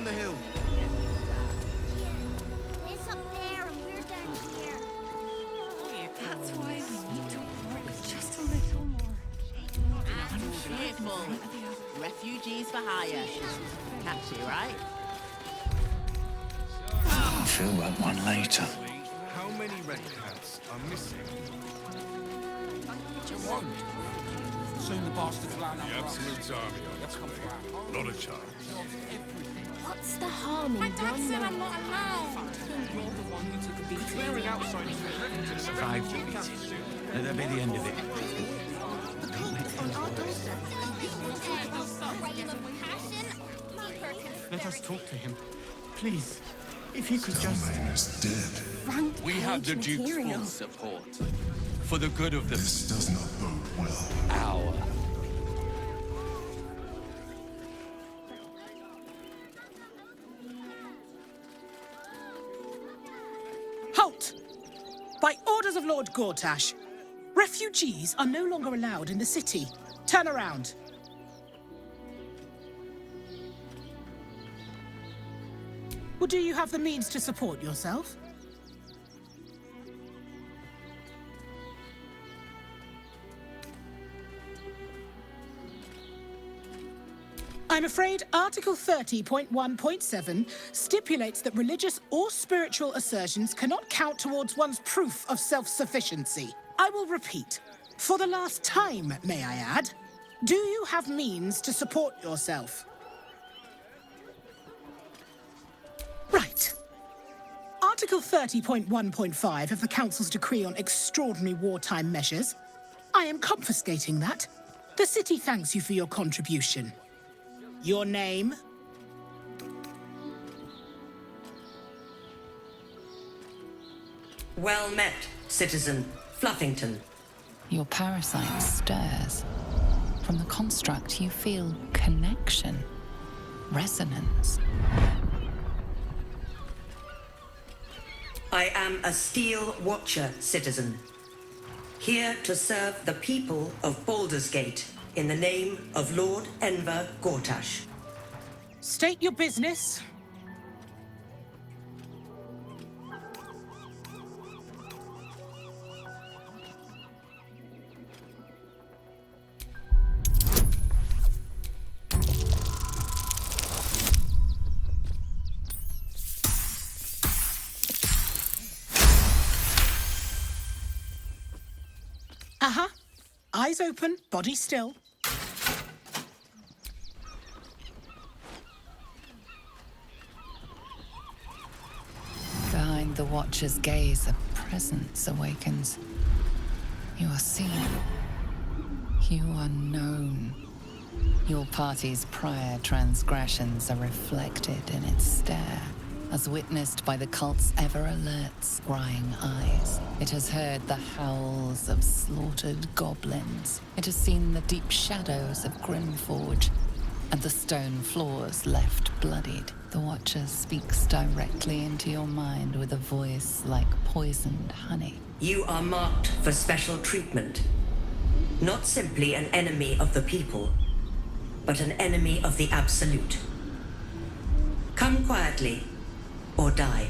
the hill. It's up there and we're down here. That's why we need to work just a little more. And cheerful. Refugees for hire. Catchy, right? I'll fill that one later. How many red cats are missing? One. Soon the bastards line up. The Absolute's army on its way. Not a chance. What's the harm in My dad one said more? I'm not allowed. You're the one who took a beating. Clearing outside is 5 beats. Let that be the end of it. Let us talk to him. Please. If he could just... is dead. We have the Duke's full support. For the good of the... This does not bode well. Our. Halt! By orders of Lord Gortash, refugees are no longer allowed in the city. Turn around. Well, do you have the means to support yourself? I'm afraid Article 30.1.7 stipulates that religious or spiritual assertions cannot count towards one's proof of self-sufficiency. I will repeat, for the last time, may I add, do you have means to support yourself? Right. Article 30.1.5 of the Council's Decree on Extraordinary Wartime Measures. I am confiscating that. The city thanks you for your contribution. Your name? Well met, Citizen Fluffington. Your parasite stirs. From the construct, you feel connection, resonance. I am a Steel Watcher, Citizen. Here to serve the people of Baldurs Gate in the name of Lord Enver Gortash. State your business. Eyes open, body still. Behind the Watcher's gaze, a presence awakens. You are seen. You are known. Your party's prior transgressions are reflected in its stare, as witnessed by the cult's ever-alert, scrying eyes. It has heard the howls of slaughtered goblins. It has seen the deep shadows of Grimforge, and the stone floors left bloodied. The Watcher speaks directly into your mind with a voice like poisoned honey. You are marked for special treatment. Not simply an enemy of the people, but an enemy of the Absolute. Come quietly, or die.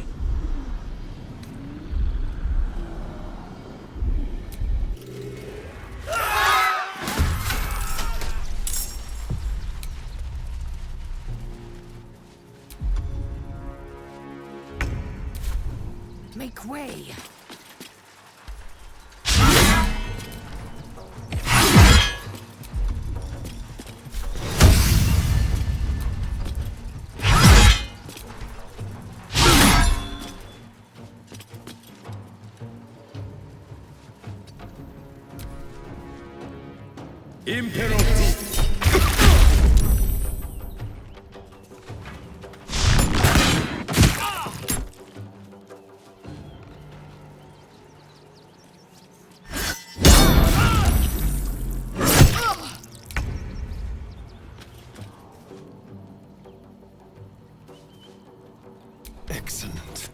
Make way. Excellent.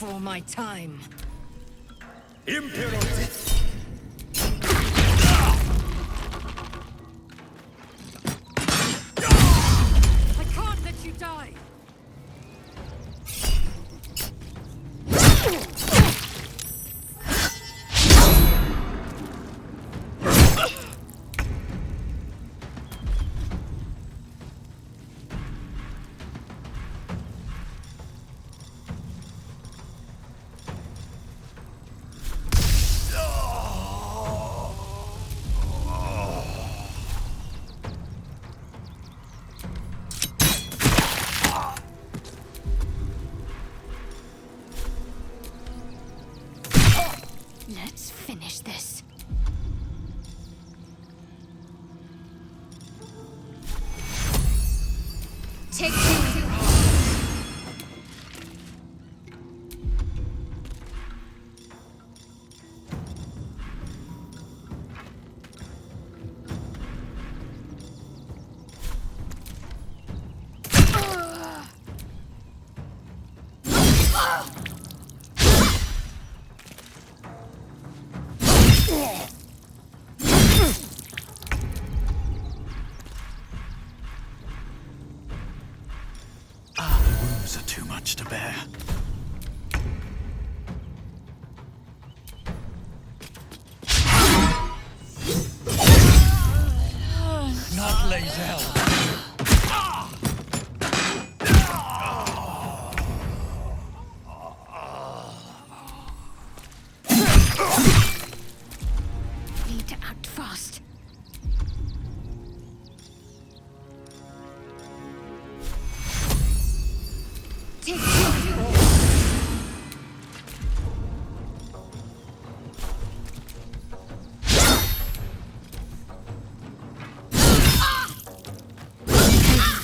Before my time. I can't let you die. Need to act fast. Take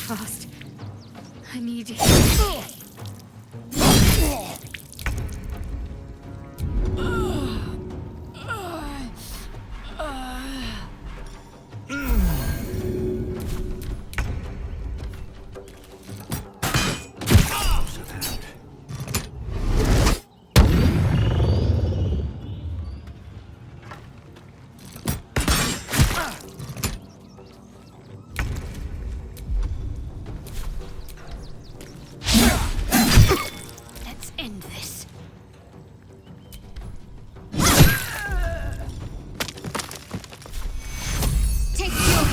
fast. I need it. Let's end this. Take your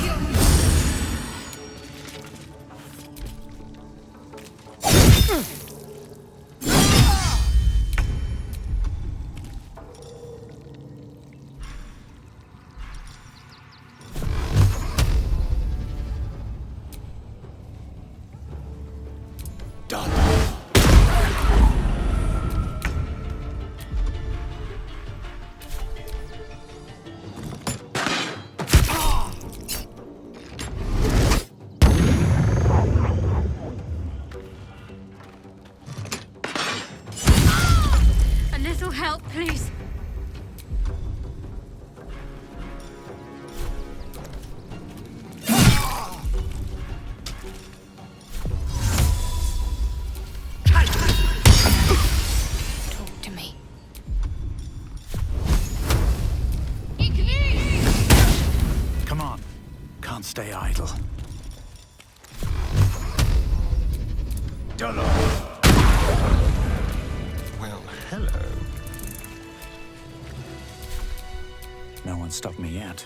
a little help, please. Talk to me. Come on. Can't stay idle. Well, hello. No one stopped me yet.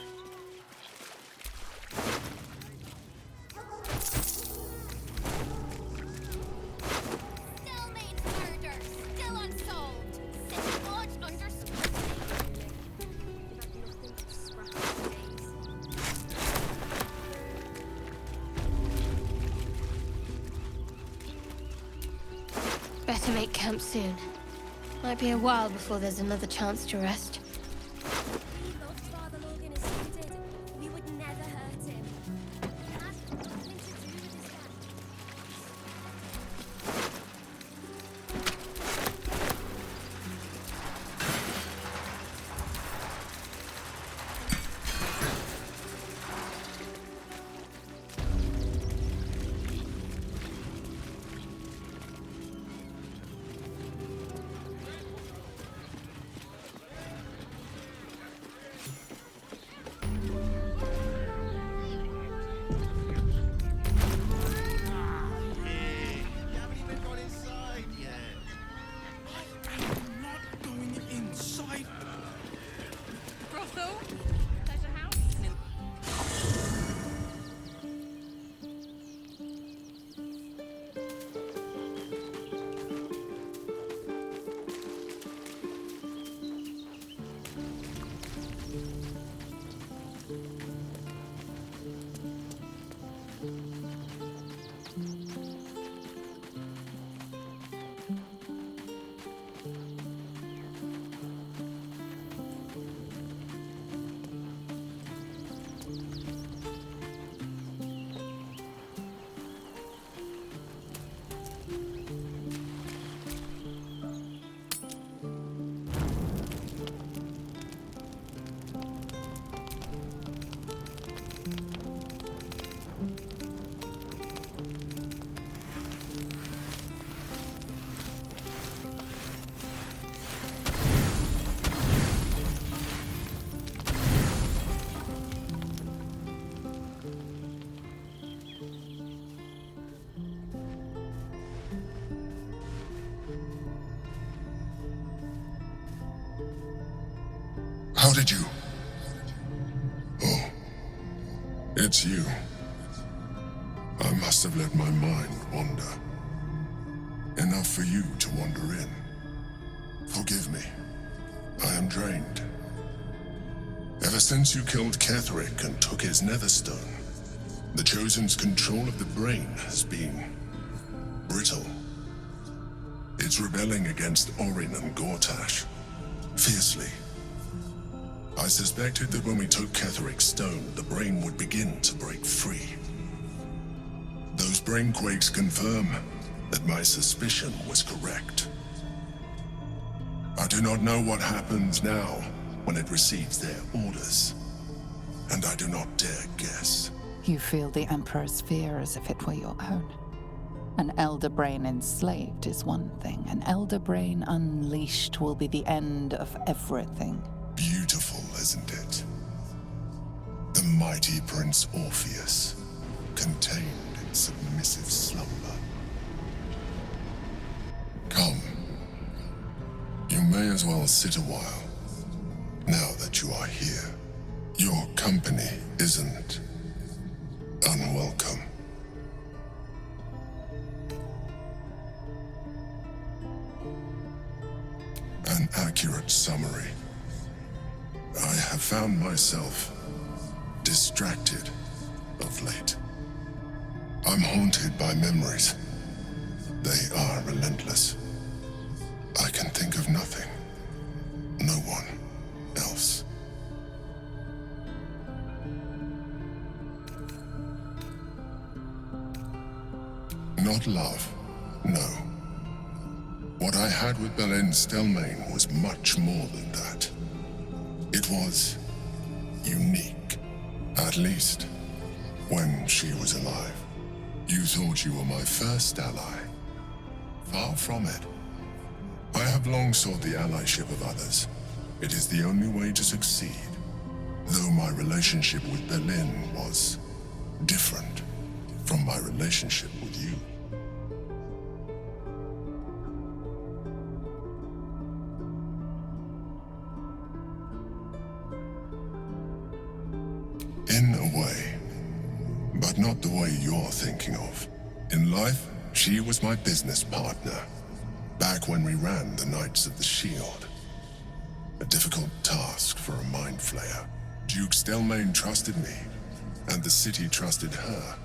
Still made murder. Still unsolved. Set watch under Better make camp soon. Might be a while before there's another chance to rest. We would never hurt him. That's nothing to do with his family. How did you? Oh, it's you. I must have let my mind wander. Enough for you to wander in. Forgive me. I am drained. Ever since you killed Ketheric and took his netherstone, the Chosen's control of the brain has been brittle. It's rebelling against Orin and Gortash, fiercely. I suspected that when we took Ketheric's stone, the brain would begin to break free. Those brain quakes confirm that my suspicion was correct. I do not know what happens now when it receives their orders, and I do not dare guess. You feel the Emperor's fear as if it were your own. An elder brain enslaved is one thing. An elder brain unleashed will be the end of everything. Beautiful, isn't it? The mighty Prince Orpheus, contained in submissive slumber. Come. You may as well sit a while, now that you are here. Your company isn't unwelcome. An accurate summary. I have found myself distracted of late. I'm haunted by memories. They are relentless. I can think of nothing. No one else. Not love, no. What I had with Belen Stelmane was much more than that. It was unique, at least when she was alive. You thought you were my first ally. Far from it. I have long sought the allyship of others. It is the only way to succeed. Though my relationship with Belen was different from my relationship with you. In a way, but not the way you're thinking of. In life, she was my business partner, back when we ran the Knights of the Shield. A difficult task for a mind flayer. Duke Stelmane trusted me, and the city trusted her.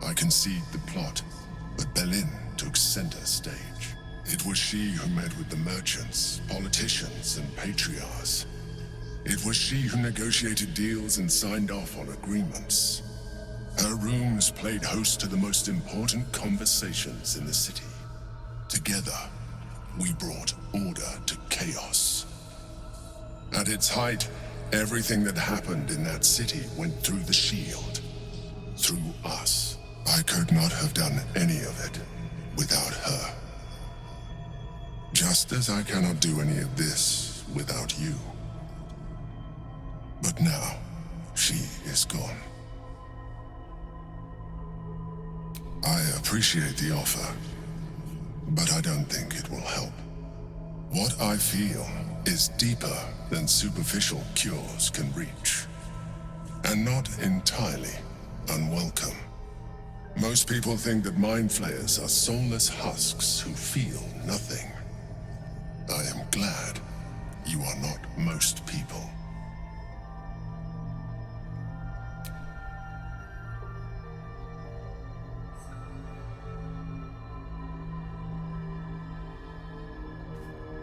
I conceived the plot, but Belen took center stage. It was she who met with the merchants, politicians, and patriarchs. It was she who negotiated deals and signed off on agreements. Her rooms played host to the most important conversations in the city. Together, we brought order to chaos. At its height, everything that happened in that city went through the shield. Through us. I could not have done any of it without her. Just as I cannot do any of this without you. But now, she is gone. I appreciate the offer, but I don't think it will help. What I feel is deeper than superficial cures can reach, and not entirely unwelcome. Most people think that mind flayers are soulless husks who feel nothing. I am glad you are not most people.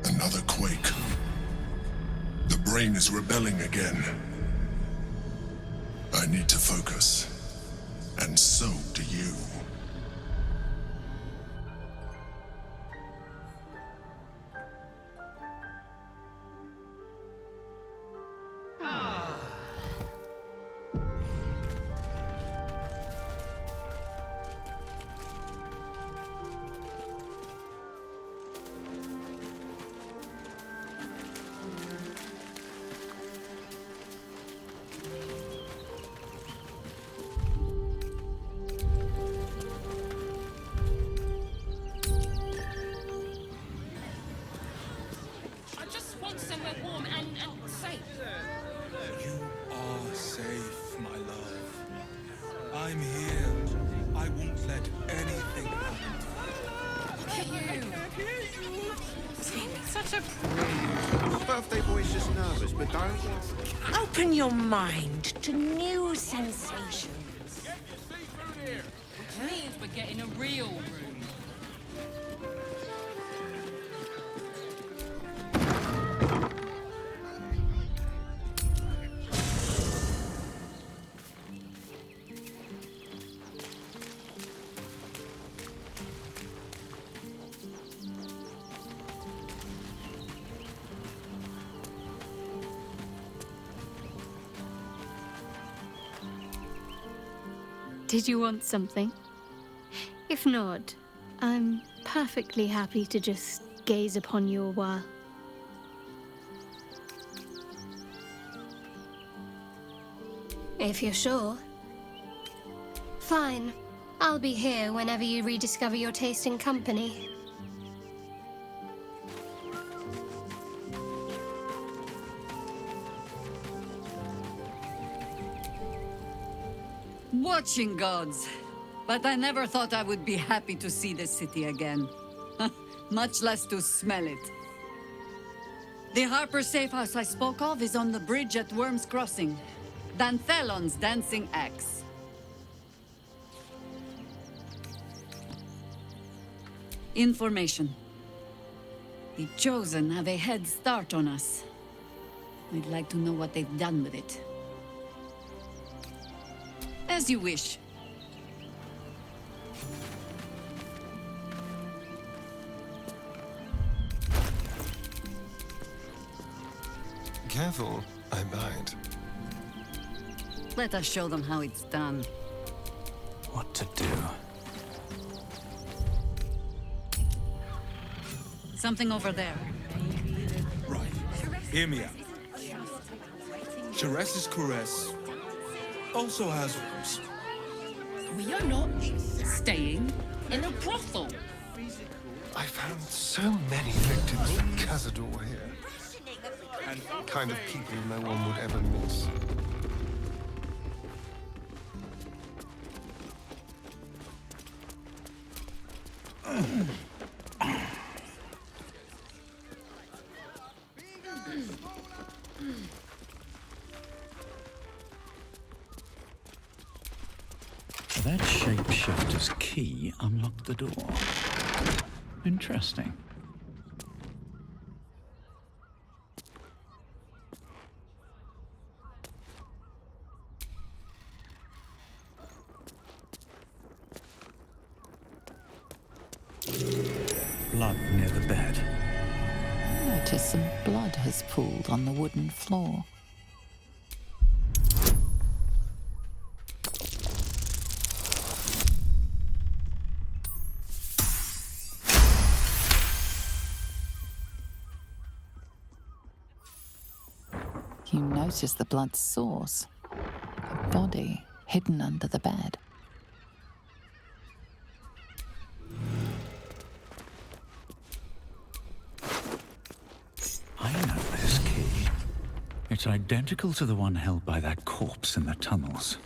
Another quake. The brain is rebelling again. I need to focus. And so do you. You are safe, my love. I'm here. won't let anything happen. Look at you. Seeing such a Birthday boy's just nervous, but don't. Open your mind to new sensations. means we're getting a real room. Did you want something? If not, I'm perfectly happy to just gaze upon you a while. If you're sure. Fine. I'll be here whenever you rediscover your taste in company. Watching gods. But I never thought I would be happy to see the city again. Much less to smell it. The Harper safe house I spoke of is on the bridge at Worm's Crossing. Danthelon's dancing axe. Information. The Chosen have a head start on us. I'd like to know what they've done with it. As you wish. Careful, I bite. Let us show them how it's done. What to do? Something over there. Right. Hear me out. Ceres's caress also has rooms. We are not staying in a brothel. I found so many victims from Cazador here. And kind of people no one would ever miss. That shapeshifter's key unlocked the door. Interesting. Blood near the bed. Notice some blood has pooled on the wooden floor. You notice the blood's source. A body hidden under the bed. I know this key. It's identical to the one held by that corpse in the tunnels.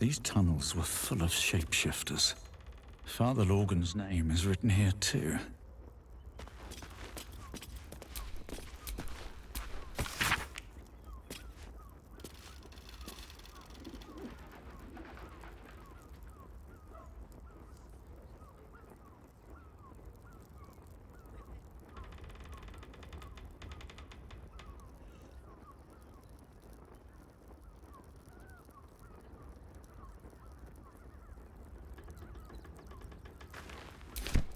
These tunnels were full of shapeshifters. Father Logan's name is written here too.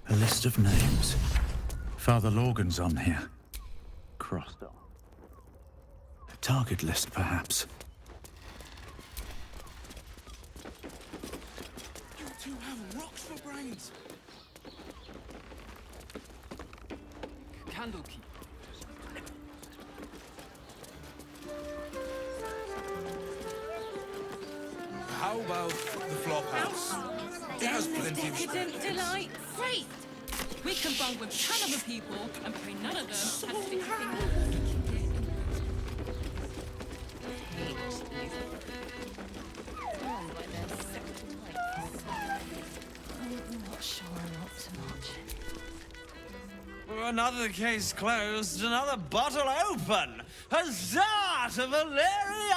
A list of names. Father Logan's on here. Crossed off. A target list, perhaps. You two have rocks for brains. Candle key. How about the flop house? It has plenty of Decadent delight. Great! We can bond with 10 other people and pray none of them has to think another case closed, another bottle open! Huzzah to Valeria!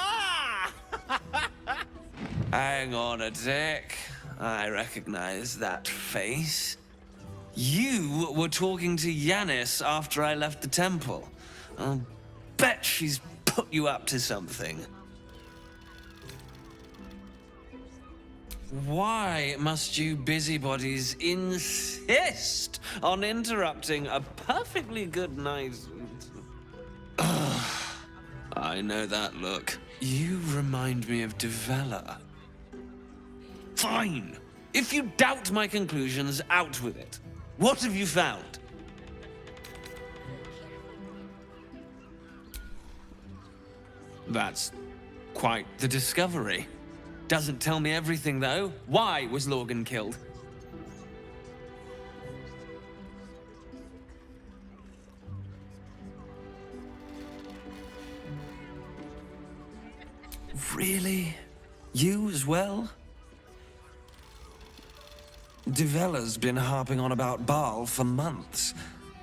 Hang on a tick. I recognize that face. You were talking to Yanis after I left the temple. I'll bet she's put you up to something. Why must you busybodies insist on interrupting a perfectly good night? I know that look. You remind me of Devella. Fine. If you doubt my conclusions, out with it. What have you found? That's quite the discovery. Doesn't tell me everything, though. Why was Lorgan killed? Really? You as well? Devella's been harping on about Bhaal for months.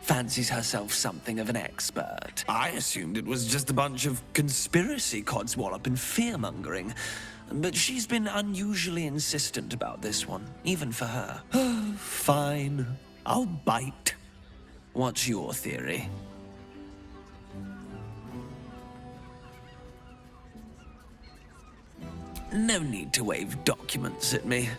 Fancies herself something of an expert. I assumed it was just a bunch of conspiracy codswallop and fear-mongering. But she's been unusually insistent about this one, even for her. Fine. I'll bite. What's your theory? No need to wave documents at me.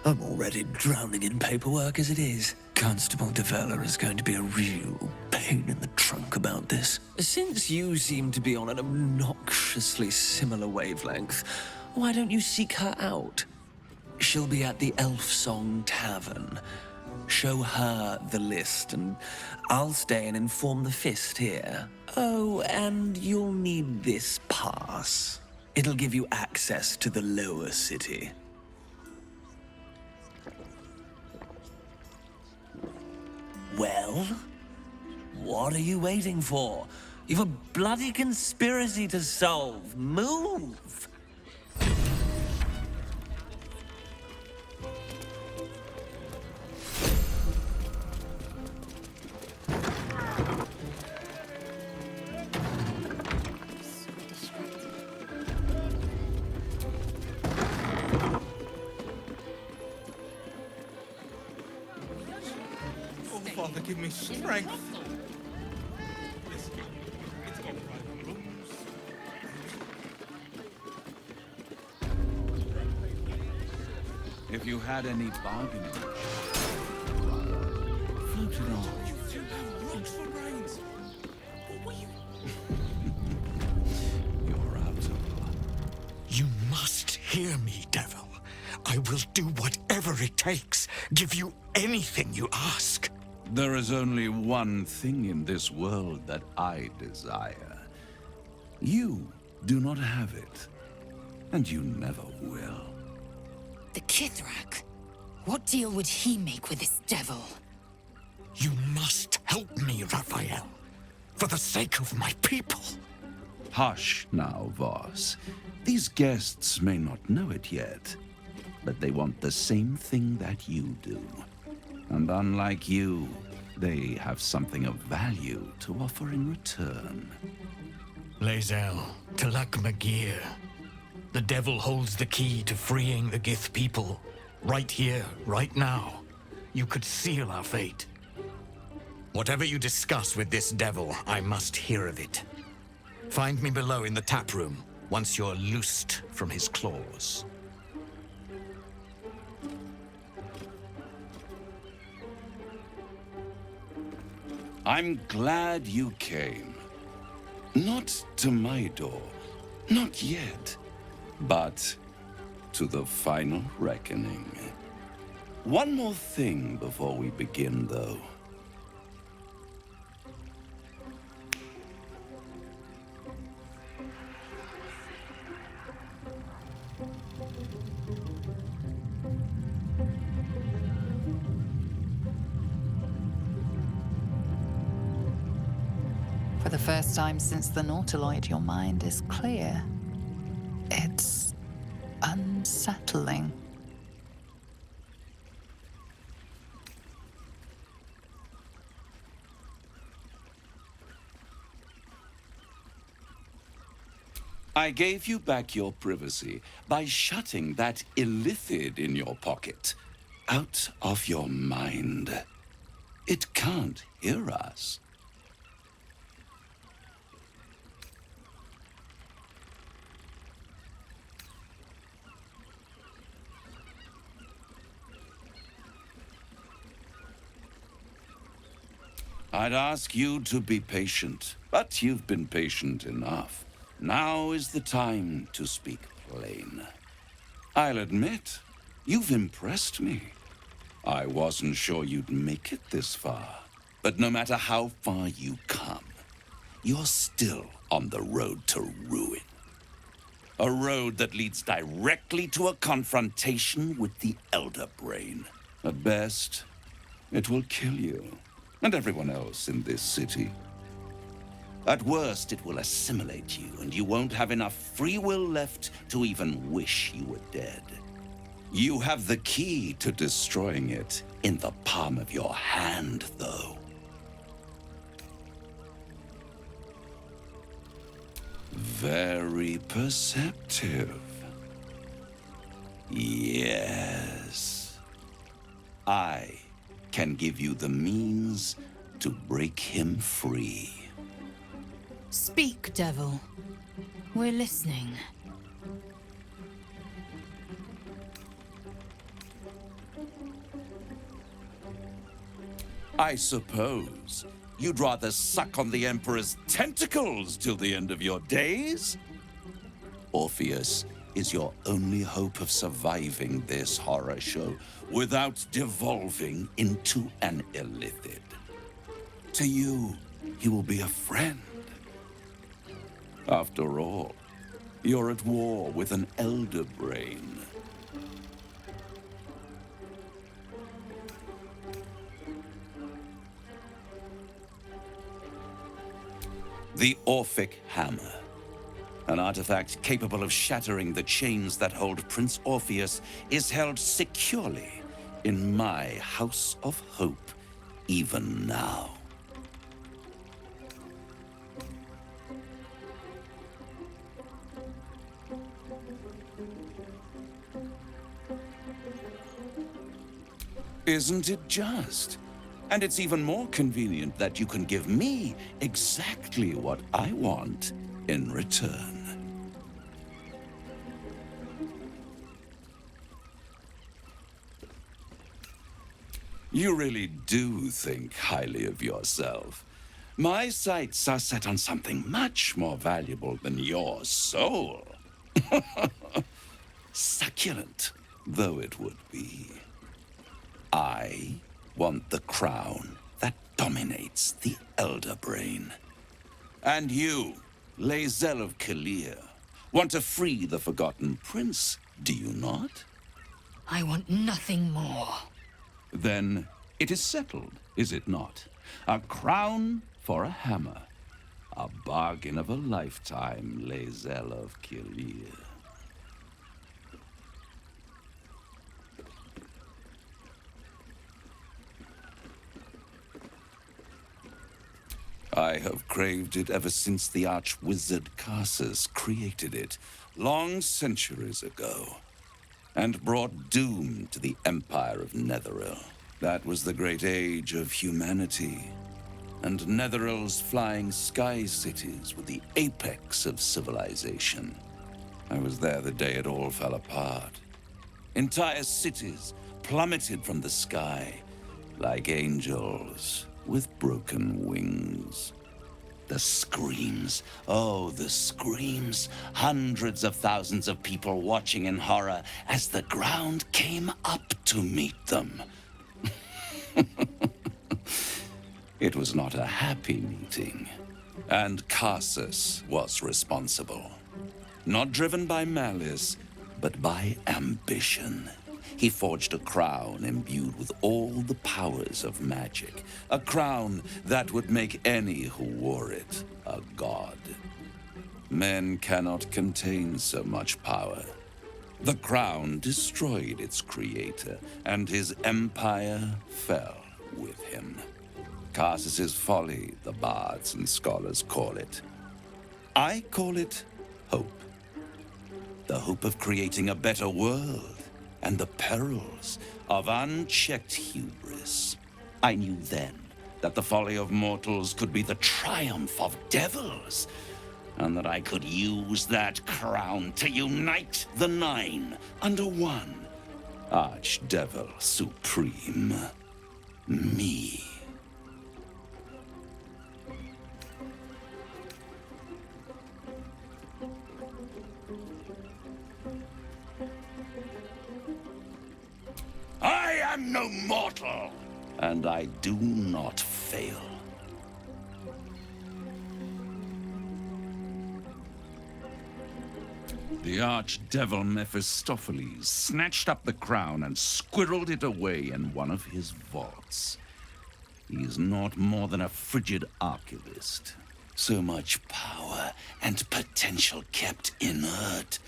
I'm already drowning in paperwork as it is. Constable Devella is going to be a real pain in the trunk about this. Since you seem to be on an obnoxiously similar wavelength, why don't you seek her out? She'll be at the Elf Song Tavern. Show her the list, and I'll stay and inform the Fist here. Oh, and you'll need this pass. It'll give you access to the lower city. Well, what are you waiting for? You've a bloody conspiracy to solve. Move! Father, give me strength. If you had any bargaining, float it on. You're out of luck. You must hear me, devil. I will do whatever it takes. Give you anything you ask. There is only one thing in this world that I desire. You do not have it, and you never will. The Kithrak? What deal would he make with this devil? You must help me, Raphael. For the sake of my people. Hush now, Voss. These guests may not know it yet, but they want the same thing that you do. And unlike you, they have something of value to offer in return. Lae'zel, Talak Magir. The devil holds the key to freeing the Gith people. Right here, right now. You could seal our fate. Whatever you discuss with this devil, I must hear of it. Find me below in the tap room, once you're loosed from his claws. I'm glad you came. Not to my door, not yet, but to the final reckoning. One more thing before we begin, though. For the first time since the Nautiloid, your mind is clear. It's unsettling. I gave you back your privacy by shutting that illithid in your pocket out of your mind. It can't hear us. I'd ask you to be patient, but you've been patient enough. Now is the time to speak plain. I'll admit, you've impressed me. I wasn't sure you'd make it this far, but no matter how far you come, you're still on the road to ruin. A road that leads directly to a confrontation with the Elder Brain. At best, it will kill you and everyone else in this city. At worst, it will assimilate you, and you won't have enough free will left to even wish you were dead. You have the key to destroying it in the palm of your hand, though. Very perceptive. Yes. I can give you the means to break him free. Speak, devil. We're listening. I suppose you'd rather suck on the Emperor's tentacles till the end of your days? Orpheus is your only hope of surviving this horror show without devolving into an illithid. To you, he will be a friend. After all, you're at war with an Elder Brain. The Orphic Hammer. An artifact capable of shattering the chains that hold Prince Orpheus is held securely in my House of Hope, even now. Isn't it just? And it's even more convenient that you can give me exactly what I want in return. You really do think highly of yourself. My sights are set on something much more valuable than your soul. Succulent though it would be. I want the crown that dominates the Elder Brain. And you, Lae'zel of Kalir, want to free the Forgotten Prince, do you not? I want nothing more. Then it is settled, is it not? A crown for a hammer. A bargain of a lifetime, Lae'zel of Kalir. I have craved it ever since the arch-wizard Karsus created it, long centuries ago, and brought doom to the Empire of Netheril. That was the great age of humanity, and Netheril's flying sky cities were the apex of civilization. I was there the day it all fell apart. Entire cities plummeted from the sky like angels with broken wings. The screams, oh, the screams. Hundreds of thousands of people watching in horror as the ground came up to meet them. It was not a happy meeting, and Karsus was responsible. Not driven by malice, but by ambition. He forged a crown imbued with all the powers of magic. A crown that would make any who wore it a god. Men cannot contain so much power. The crown destroyed its creator, and his empire fell with him. Karsus's folly, the bards and scholars call it. I call it hope. the hope of creating a better world and the perils of unchecked hubris. I knew then that the folly of mortals could be the triumph of devils, and that I could use that crown to unite the Nine under one Archdevil Supreme. Me. I am no mortal, and I do not fail. The archdevil Mephistopheles snatched up the crown and squirreled it away in one of his vaults. He is not more than a frigid archivist. So much power and potential kept inert.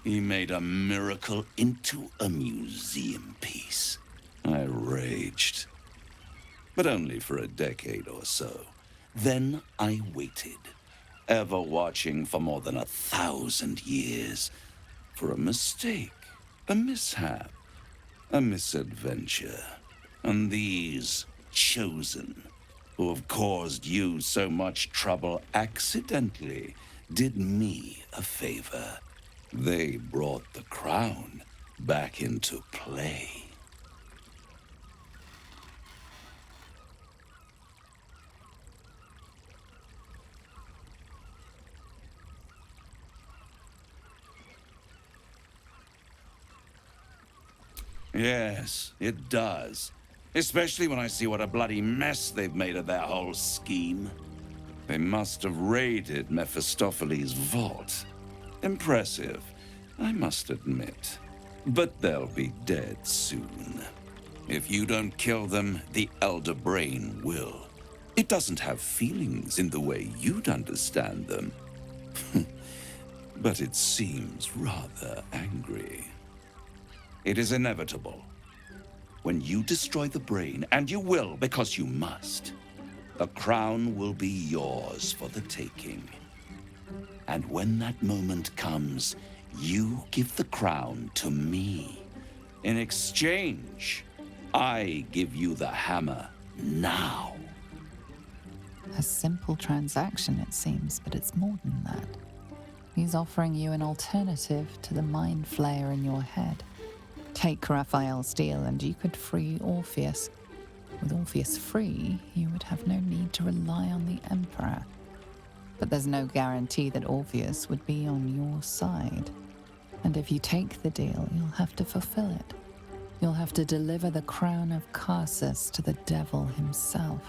He made a miracle into a museum piece. I raged. But only for a decade or so. Then I waited, ever watching for more than 1,000 years, for a mistake, a mishap, a misadventure. And these chosen, who have caused you so much trouble accidentally, did me a favor. They brought the crown back into play. Yes, it does. Especially when I see what a bloody mess they've made of their whole scheme. They must have raided Mephistopheles' vault. Impressive, I must admit. But they'll be dead soon. If you don't kill them, the Elder Brain will. It doesn't have feelings in the way you'd understand them. But it seems rather angry. It is inevitable. When you destroy the brain, and you will because you must, the crown will be yours for the taking. And when that moment comes, you give the crown to me. In exchange, I give you the hammer now. A simple transaction, it seems, but it's more than that. He's offering you an alternative to the mind flayer in your head. Take Raphael's deal and you could free Orpheus. With Orpheus free, you would have no need to rely on the Emperor. But there's no guarantee that Orpheus would be on your side. And if you take the deal, you'll have to fulfill it. You'll have to deliver the crown of Carsus to the devil himself.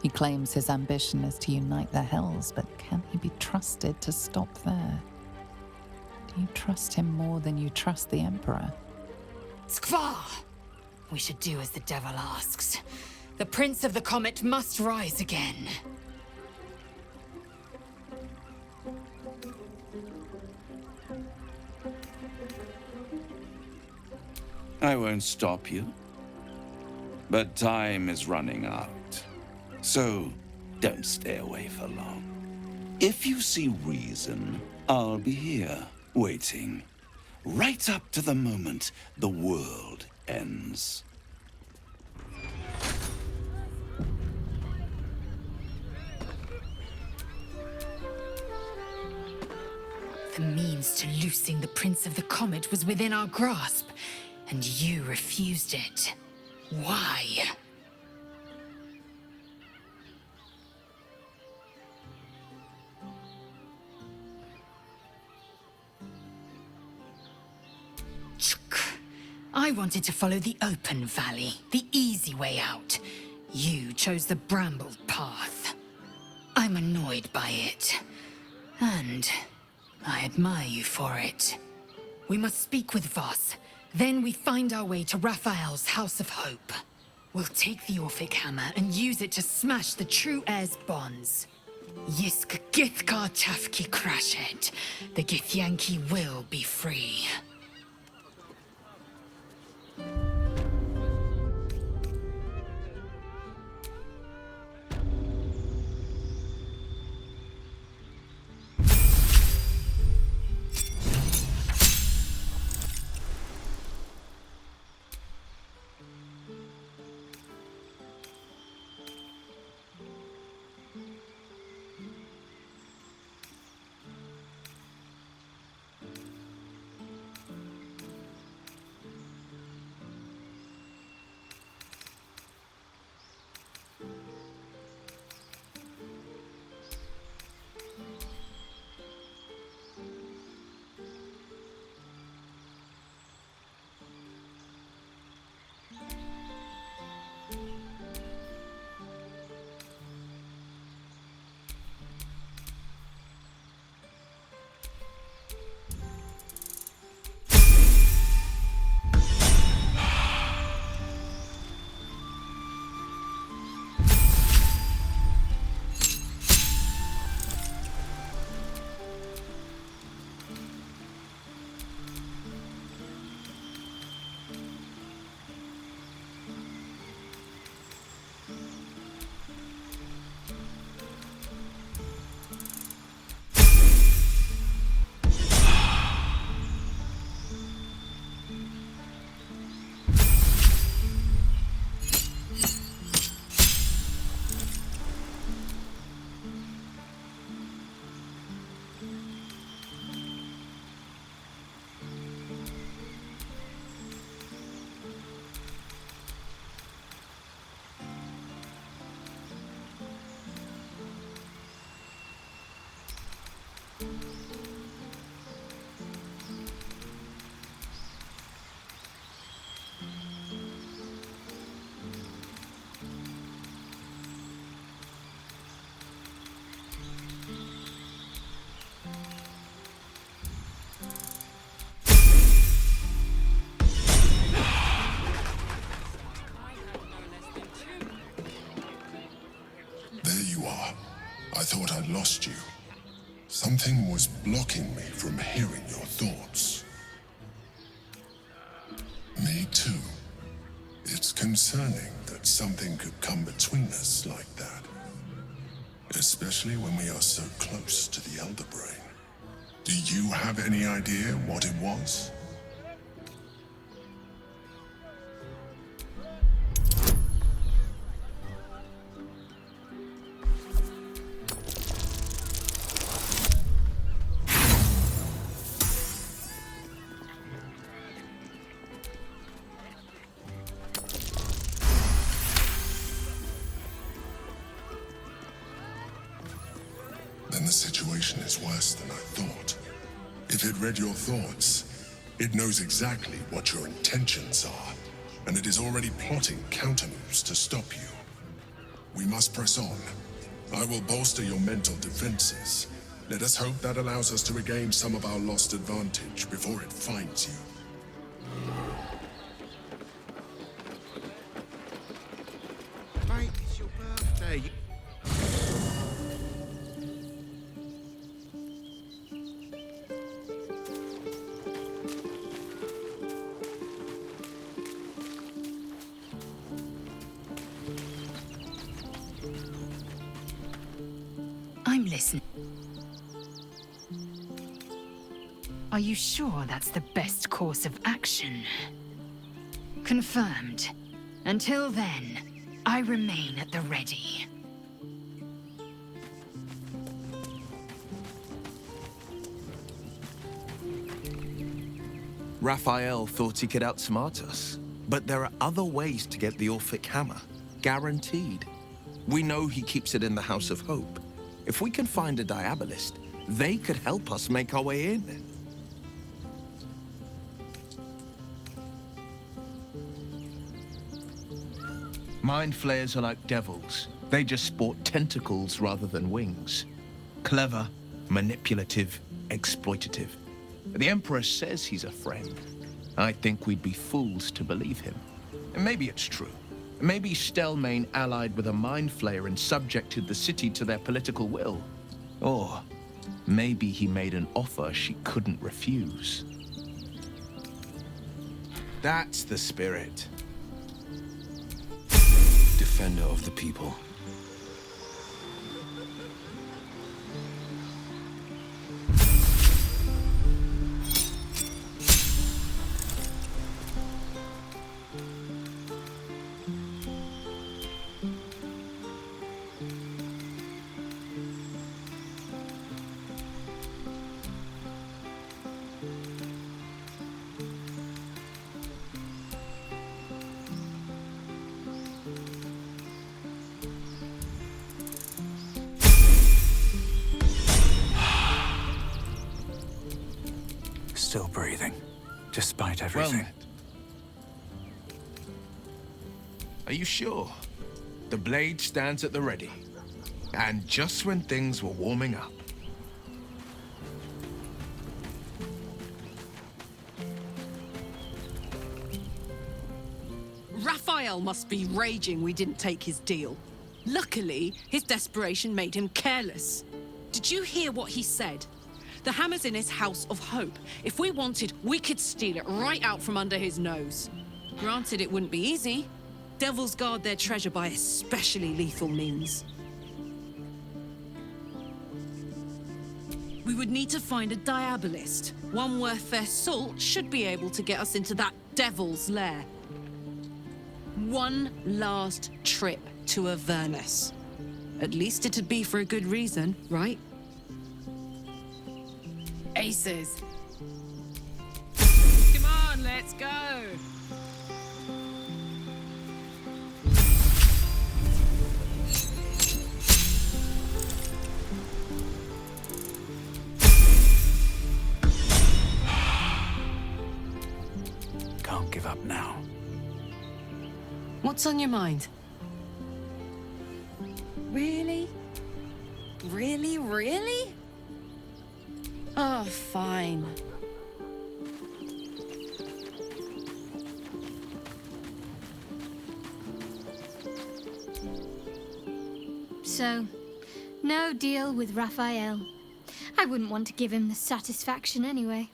He claims his ambition is to unite the Hells, but can he be trusted to stop there? Do you trust him more than you trust the Emperor? Skvar! We should do as the devil asks. The Prince of the Comet must rise again. I won't stop you. But time is running out. So, don't stay away for long. If you see reason, I'll be here, waiting. Right up to the moment the world ends. The means to loosing the Prince of the Comet was within our grasp, and you refused it. Why? I wanted to follow the open valley, the easy way out. You chose the brambled path. I'm annoyed by it. And I admire you for it. We must speak with Voss. Then we find our way to Raphael's House of Hope. We'll take the Orphic Hammer and use it to smash the True Heir's bonds. Yisk Githkar Tafki Krashet. The Githyanki will be free. trust you. Something was blocking me from hearing your thoughts. Me too. It's concerning that something could come between us like that. Especially when we are so close to the Elder Brain. Do you have any idea what it was? Then the situation is worse than I thought. If it read your thoughts, it knows exactly what your intentions are, and it is already plotting countermoves to stop you. We must press on. I will bolster your mental defenses. Let us hope that allows us to regain some of our lost advantage before it finds you. Mate, it's your birthday. I'm listening. Are you sure that's the best course of action? Confirmed. Until then, I remain at the ready. Raphael thought he could outsmart us, but there are other ways to get the Orphic Hammer. Guaranteed. We know he keeps it in the House of Hope. If we can find a Diabolist, they could help us make our way in. Mind flayers are like devils. They just sport tentacles rather than wings. Clever, manipulative, exploitative. The Emperor says he's a friend. I think we'd be fools to believe him. And maybe it's true. Maybe Stelmane allied with a mind flayer and subjected the city to their political will. Or maybe he made an offer she couldn't refuse. That's the spirit. Defender of the people. Still breathing, despite everything. Are you sure? The blade stands at the ready. And just when things were warming up. Raphael must be raging we didn't take his deal. Luckily, his desperation made him careless. Did you hear what he said? The hammer's in his House of Hope. If we wanted, we could steal it right out from under his nose. Granted, it wouldn't be easy. Devils guard their treasure by especially lethal means. We would need to find a Diabolist. One worth their salt should be able to get us into that devil's lair. One last trip to Avernus. At least it'd be for a good reason, right? Aces. Come on, let's go! Can't give up now. What's on your mind? Really? Really, really? Oh, fine. So, No deal with Raphael. I wouldn't want to give him the satisfaction anyway.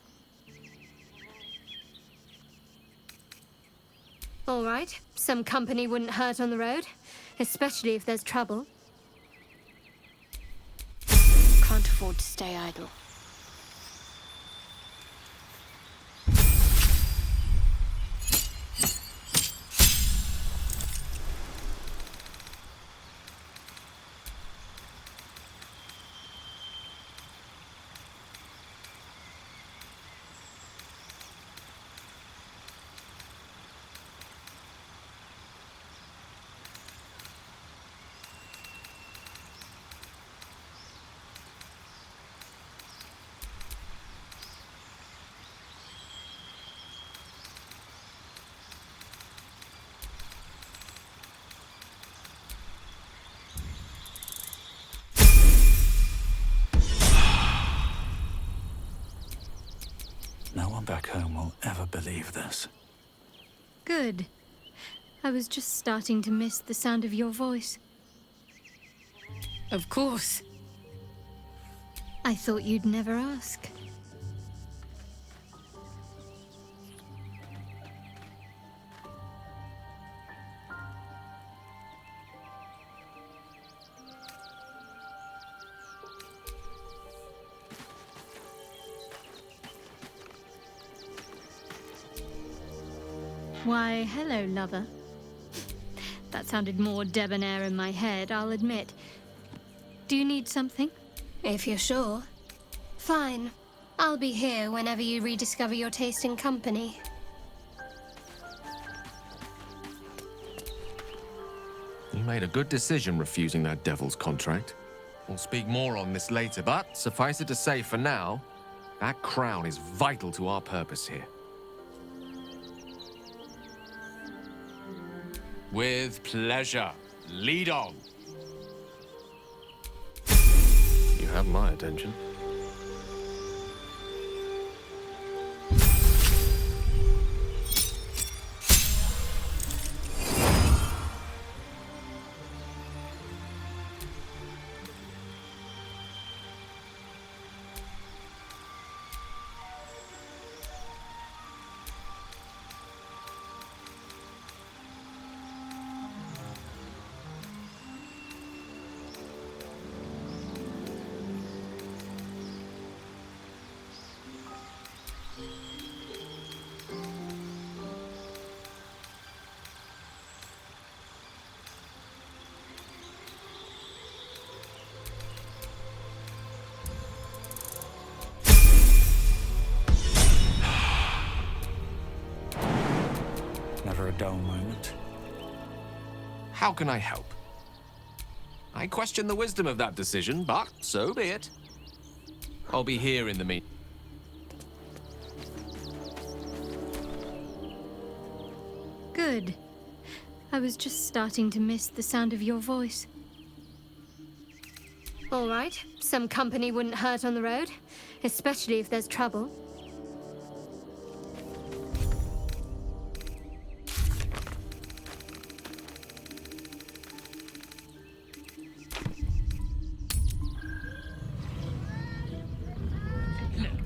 All right, some company wouldn't hurt on the road, especially if there's trouble. Can't afford to stay idle. No one back home will ever believe this. Good. I was just starting to miss the sound of your voice. Of course. I thought you'd never ask. Why, hello, lover. That sounded more debonair in my head, I'll admit. Do you need something? If you're sure. Fine. I'll be here whenever you rediscover your taste in company. You made a good decision refusing that devil's contract. We'll speak more on this later, but suffice it to say for now, that crown is vital to our purpose here. With pleasure. Lead on. You have my attention. Never a dull moment. How can I help? I question the wisdom of that decision, but so be it. I'll be here in the meantime. Good. I was just starting to miss the sound of your voice. All right, some company wouldn't hurt on the road, especially if there's trouble.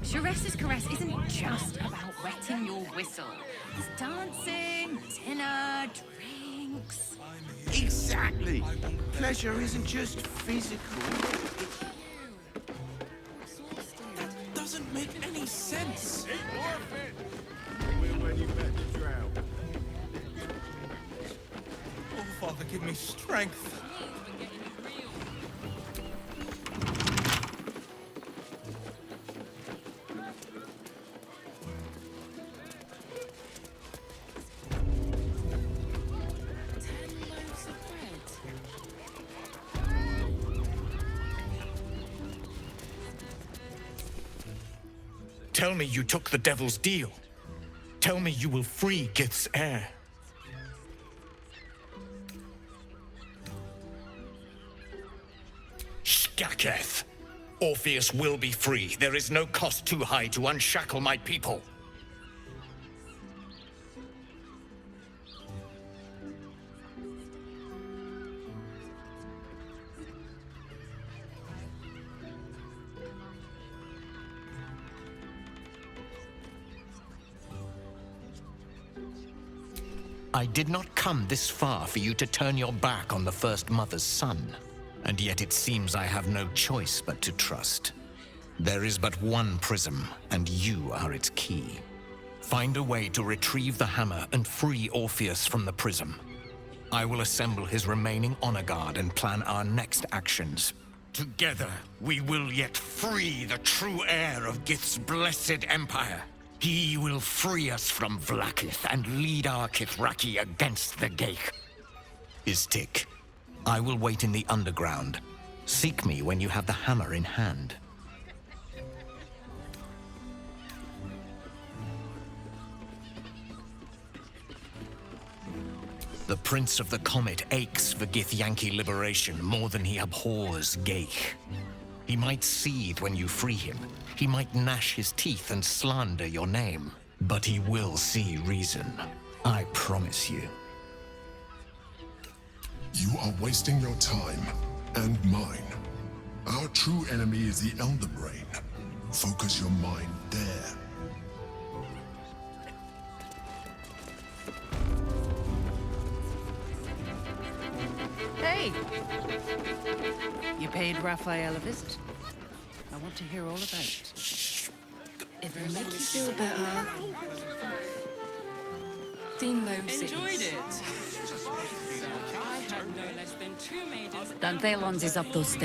Sharesa's caress isn't just about wetting your whistle. It's dancing, dinner, drinks. Exactly. Pleasure isn't just physical. That doesn't make any sense. When you bet the drown. Oh, Father, give me strength. Tell me you took the devil's deal. Tell me you will free Gith's heir. Skaketh! Orpheus will be free. There is no cost too high to unshackle my people. I did not come this far for you to turn your back on the First Mother's son. And yet it seems I have no choice but to trust. There is but one prism, and you are its key. Find a way to retrieve the hammer and free Orpheus from the prism. I will assemble his remaining honor guard and plan our next actions. Together, we will yet free the true heir of Gith's blessed empire. He will free us from Vlaakith and lead our Kithraki against the Gate. Istik, I will wait in the underground. Seek me when you have the hammer in hand. The Prince of the Comet aches for Githyanki liberation more than he abhors Geich. He might seethe when you free him. He might gnash his teeth and slander your name. But he will see reason. I promise you. You are wasting your time, and mine. Our true enemy is the Elder Brain. Focus your mind there. Hey! You paid Raphael a visit? I want to hear all about it. If it makes you feel better. Dean loves it. Enjoyed it. I had no less than 2 maidens. Dantelons is up those stairs.